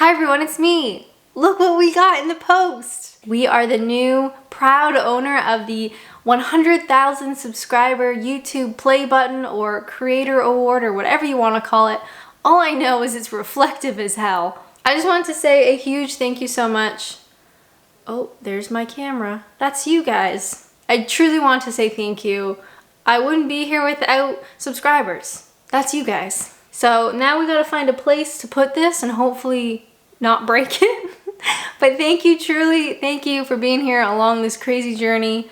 Hi everyone, it's me. Look what we got in the post. We are the new proud owner of the 100,000 subscriber YouTube play button or creator award or whatever you want to call it. All I know is it's reflective as hell. I just wanted to say a huge thank you so much. Oh, there's my camera. That's you guys. I truly want to say thank you. I wouldn't be here without subscribers. That's you guys. So now we gotta find a place to put this and hopefully not break it. But thank you, truly, thank you for being here along this crazy journey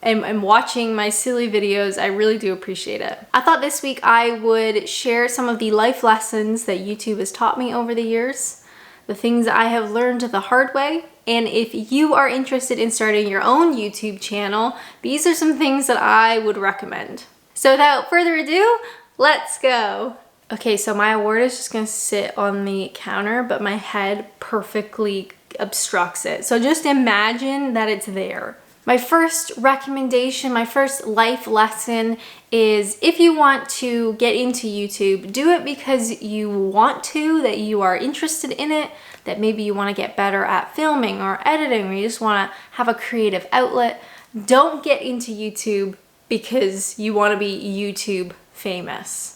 and watching my silly videos. I really do appreciate it. I thought this week I would share some of the life lessons that YouTube has taught me over the years, the things I have learned the hard way. And if you are interested in starting your own YouTube channel, these are some things that I would recommend. So without further ado, let's go. Okay, so my award is just gonna sit on the counter, but my head perfectly obstructs it. So just imagine that it's there. My first recommendation, my first life lesson is if you want to get into YouTube, do it because you want to, that you are interested in it, that maybe you want to get better at filming or editing, or you just want to have a creative outlet. Don't get into YouTube because you want to be YouTube famous.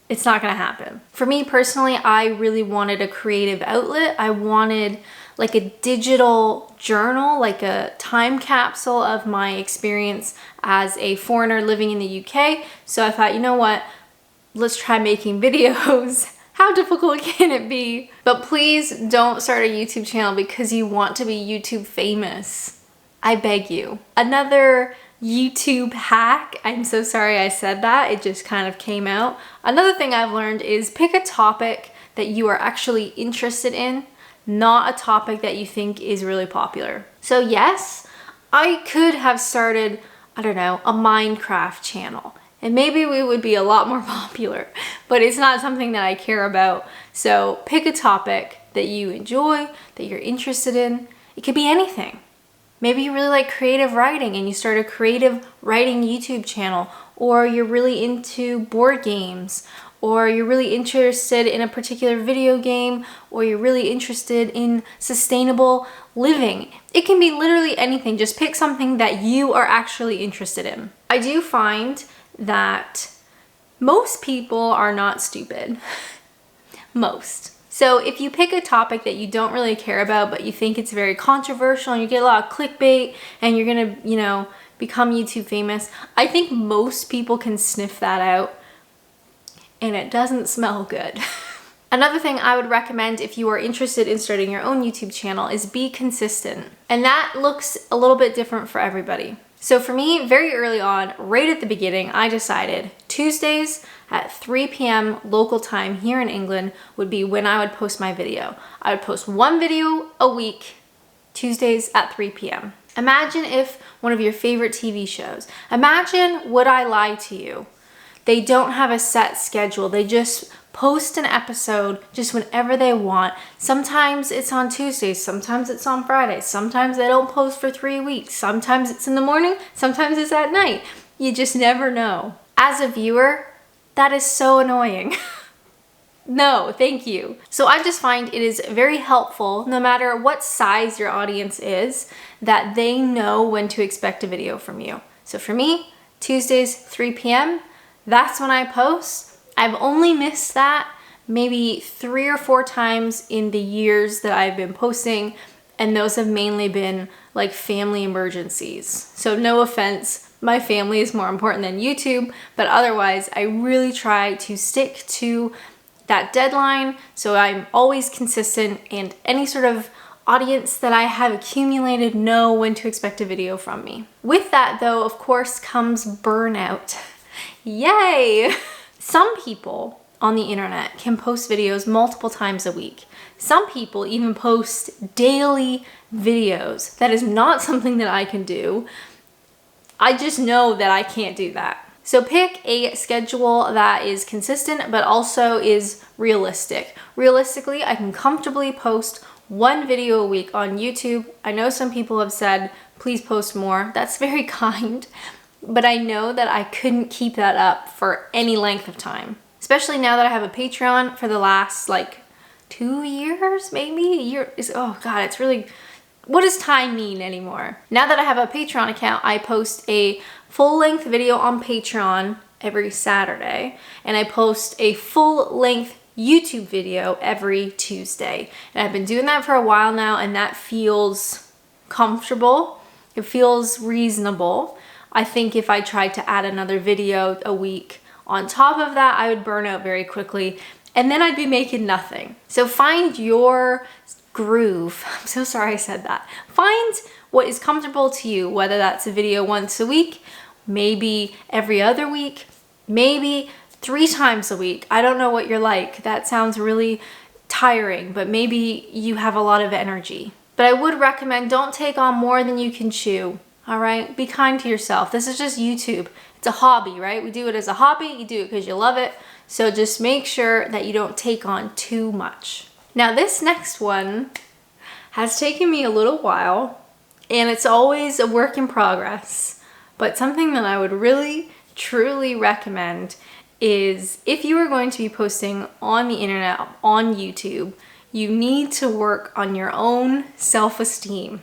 It's not gonna happen. For me personally, I really wanted a creative outlet. I wanted like a digital journal, like a time capsule of my experience as a foreigner living in the UK. So I thought, you know what? Let's try making videos. How difficult can it be? But please don't start a YouTube channel because you want to be YouTube famous. I beg you. Another YouTube hack. I'm so sorry I said that. It just kind of came out. Another thing I've learned is pick a topic that you are actually interested in, not a topic that you think is really popular. So yes, I could have started, I don't know, a Minecraft channel, and maybe we would be a lot more popular, but it's not something that I care about. So pick a topic that you enjoy, that you're interested in. It could be anything. Maybe you really like creative writing and you start a creative writing YouTube channel, or you're really into board games, or you're really interested in a particular video game, or you're really interested in sustainable living. It can be literally anything. Just pick something that you are actually interested in. I do find that most people are not stupid. Most. So if you pick a topic that you don't really care about, but you think it's very controversial and you get a lot of clickbait and you're gonna, you know, become YouTube famous, I think most people can sniff that out and it doesn't smell good. Another thing I would recommend if you are interested in starting your own YouTube channel is be consistent. And that looks a little bit different for everybody. So for me, very early on, right at the beginning, I decided Tuesdays at 3 p.m. local time here in England would be when I would post my video. I would post one video a week, Tuesdays at 3 p.m. Imagine if one of your favorite TV shows, imagine Would I Lie to You? They don't have a set schedule. They just post an episode just whenever they want. Sometimes it's on Tuesdays, sometimes it's on Fridays, sometimes they don't post for 3 weeks, sometimes it's in the morning, sometimes it's at night. You just never know. As a viewer, that is so annoying. No, thank you. So I just find it is very helpful, no matter what size your audience is, that they know when to expect a video from you. So for me, Tuesdays, 3 p.m., that's when I post. I've only missed that maybe 3 or 4 times in the years that I've been posting, and those have mainly been like family emergencies. So no offense, my family is more important than YouTube, but otherwise I really try to stick to that deadline so I'm always consistent and any sort of audience that I have accumulated know when to expect a video from me. With that though, of course, comes burnout. Yay! Some people on the internet can post videos multiple times a week. Some people even post daily videos. That is not something that I can do. I just know that I can't do that. So pick a schedule that is consistent but also is realistic. Realistically, I can comfortably post 1 video a week on YouTube. I know some people have said, please post more. That's very kind. But I know that I couldn't keep that up for any length of time. Especially now that I have a Patreon for the last like 2 years, maybe a year. Oh God, it's really, what does time mean anymore? Now that I have a Patreon account, I post a full-length video on Patreon every Saturday, and I post a full-length YouTube video every Tuesday. And I've been doing that for a while now, and that feels comfortable. It feels reasonable. I think if I tried to add another video a week on top of that, I would burn out very quickly, and then I'd be making nothing. So find your groove. I'm so sorry I said that. Find what is comfortable to you, whether that's a video once a week, maybe every other week, maybe 3 times a week. I don't know what you're like. That sounds really tiring, but maybe you have a lot of energy. But I would recommend, don't take on more than you can chew. All right? Be kind to yourself. This is just YouTube. It's a hobby, right? We do it as a hobby. You do it because you love it. So just make sure that you don't take on too much. Now this next one has taken me a little while, and it's always a work in progress, but something that I would really, truly recommend is, if you are going to be posting on the internet, on YouTube, you need to work on your own self-esteem.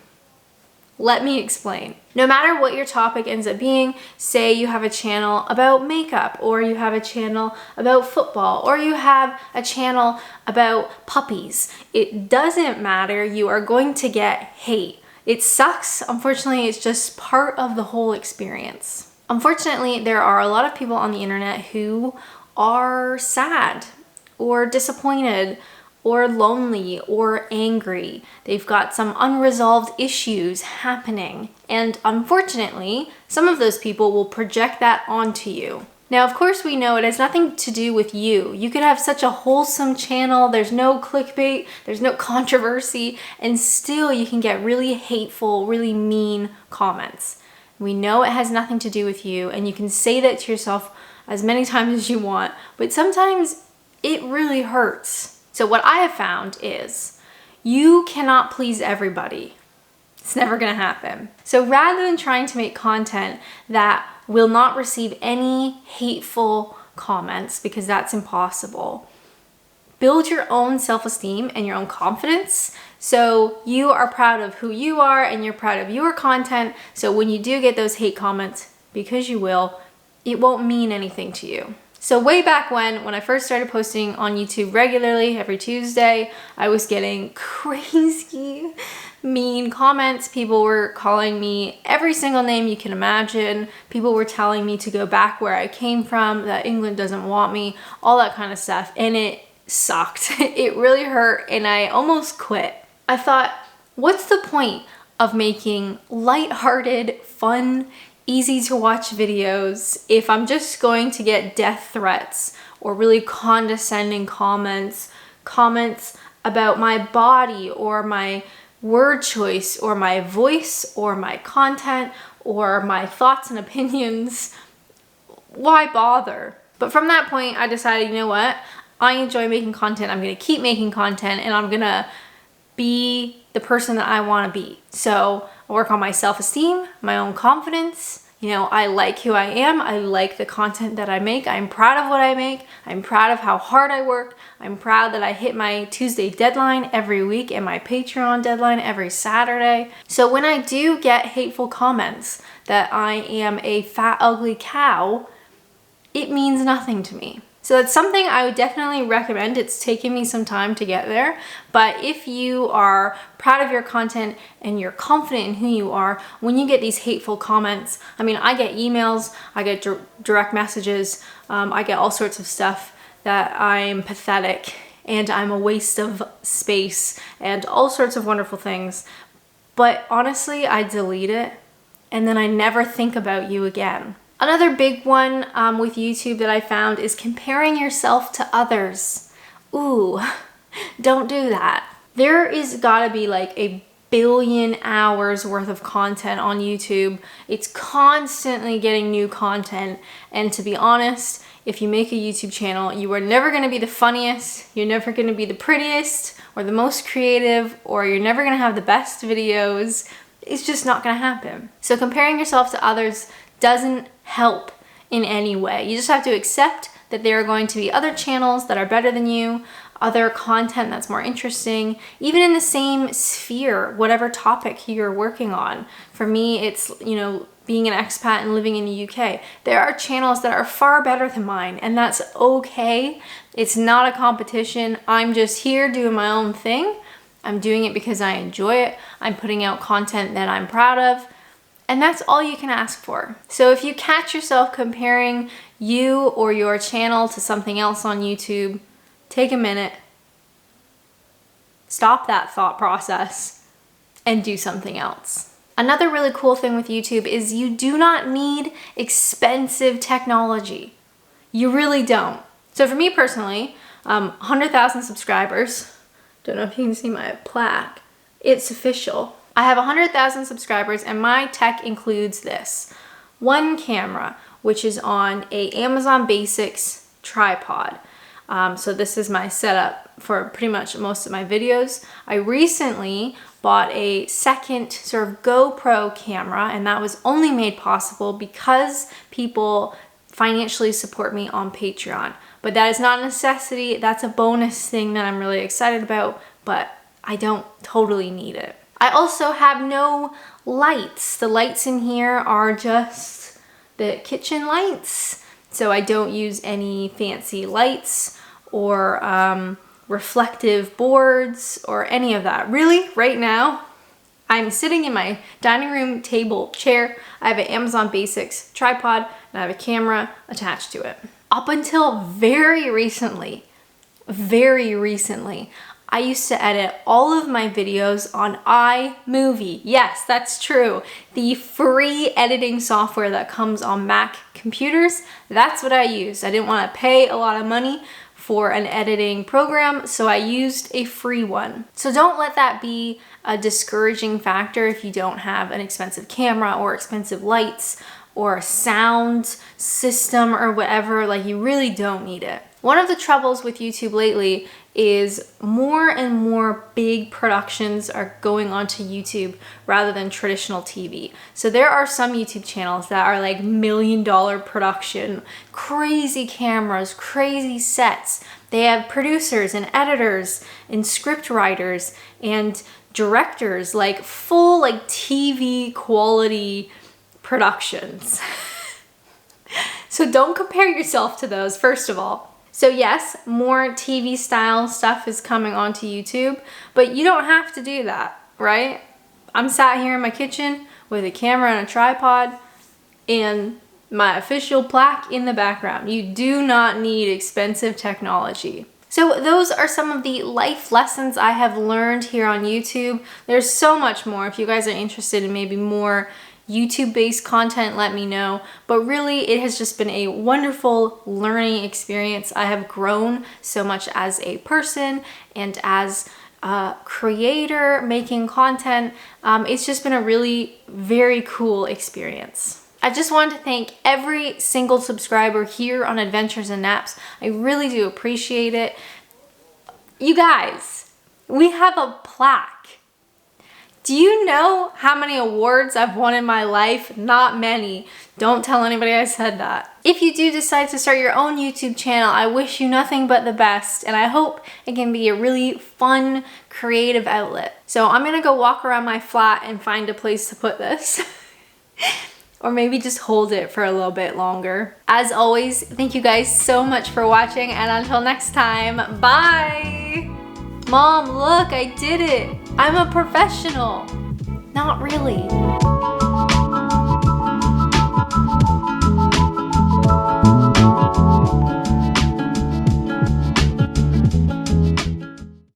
Let me explain. No matter what your topic ends up being, say you have a channel about makeup, or you have a channel about football, or you have a channel about puppies, it doesn't matter, you are going to get hate. It sucks. Unfortunately, it's just part of the whole experience. Unfortunately, there are a lot of people on the internet who are sad or disappointed or lonely or angry. They've got some unresolved issues happening. And unfortunately, some of those people will project that onto you. Now, of course, we know it has nothing to do with you. You could have such a wholesome channel, there's no clickbait, there's no controversy, and still you can get really hateful, really mean comments. We know it has nothing to do with you, and you can say that to yourself as many times as you want, but sometimes it really hurts. So what I have found is you cannot please everybody. It's never gonna happen. So rather than trying to make content that will not receive any hateful comments, because that's impossible, build your own self-esteem and your own confidence so you are proud of who you are and you're proud of your content. So when you do get those hate comments, because you will, it won't mean anything to you. So way back when I first started posting on YouTube regularly every Tuesday, I was getting crazy mean comments. People were calling me every single name you can imagine. People were telling me to go back where I came from, that England doesn't want me, all that kind of stuff. And it sucked. It really hurt, and I almost quit. I thought, what's the point of making lighthearted, fun, easy to watch videos if I'm just going to get death threats or really condescending comments about my body or my word choice or my voice or my content or my thoughts and opinions? Why bother? But from that point, I decided, you know what? I enjoy making content. I'm gonna keep making content, and I'm gonna be the person that I wanna be. So I work on my self-esteem, my own confidence. You know, I like who I am. I like the content that I make. I'm proud of what I make. I'm proud of how hard I work. I'm proud that I hit my Tuesday deadline every week and my Patreon deadline every Saturday. So when I do get hateful comments that I am a fat, ugly cow, it means nothing to me. So that's something I would definitely recommend. It's taken me some time to get there, but if you are proud of your content and you're confident in who you are, when you get these hateful comments, I mean, I get emails, I get direct messages, I get all sorts of stuff that I'm pathetic and I'm a waste of space and all sorts of wonderful things. But honestly, I delete it and then I never think about you again. Another big one with YouTube that I found is comparing yourself to others. Ooh, don't do that. There is gotta be like a billion hours worth of content on YouTube. It's constantly getting new content. And to be honest, if you make a YouTube channel, you are never gonna be the funniest, you're never gonna be the prettiest or the most creative, or you're never gonna have the best videos. It's just not gonna happen. So comparing yourself to others doesn't help in any way. You just have to accept that there are going to be other channels that are better than you. other content that's more interesting, even in the same sphere, whatever topic you're working on. For me, it's, you know, being an expat and living in the UK. There are channels that are far better than mine, and that's okay. It's not a competition. I'm just here doing my own thing. I'm doing it because I enjoy it. I'm putting out content that I'm proud of. And that's all you can ask for. So if you catch yourself comparing you or your channel to something else on YouTube, take a minute, stop that thought process, and do something else. Another really cool thing with YouTube is you do not need expensive technology. You really don't. So for me personally, 100,000 subscribers, don't know if you can see my plaque, it's official. I have 100,000 subscribers and my tech includes this. One camera, which is on a Amazon Basics tripod. So this is my setup for pretty much most of my videos. I recently bought a second sort of GoPro camera, and that was only made possible because people financially support me on Patreon. But that is not a necessity. That's a bonus thing that I'm really excited about, but I don't totally need it. I also have no lights. The lights in here are just the kitchen lights. So I don't use any fancy lights or reflective boards or any of that. Really, right now, I'm sitting in my dining room table chair. I have an Amazon Basics tripod and I have a camera attached to it. Up until very recently, I used to edit all of my videos on iMovie. Yes, that's true. The free editing software that comes on Mac computers, that's what I used. I didn't want to pay a lot of money for an editing program, so I used a free one. So don't let that be a discouraging factor if you don't have an expensive camera or expensive lights or a sound system or whatever. Like, you really don't need it. One of the troubles with YouTube lately is more and more big productions are going onto YouTube rather than traditional TV. So there are some YouTube channels that are like $1 million production, crazy cameras, crazy sets. They have producers and editors and script writers and directors, like full like TV quality productions. So don't compare yourself to those, first of all. So yes, more TV style stuff is coming onto YouTube, but you don't have to do that, right? I'm sat here in my kitchen with a camera and a tripod and my official plaque in the background. You do not need expensive technology. So those are some of the life lessons I have learned here on YouTube. There's so much more. If you guys are interested in maybe more YouTube-based content, let me know. But really, it has just been a wonderful learning experience. I have grown so much as a person and as a creator making content. It's just been a really very cool experience. I just wanted to thank every single subscriber here on Adventures and Naps. I really do appreciate it. You guys, we have a plaque. Do you know how many awards I've won in my life? Not many. Don't tell anybody I said that. If you do decide to start your own YouTube channel, I wish you nothing but the best, and I hope it can be a really fun, creative outlet. So I'm gonna go walk around my flat and find a place to put this. Or maybe just hold it for a little bit longer. As always, thank you guys so much for watching, and until next time, bye! Mom, look, I did it! I'm a professional! Not really.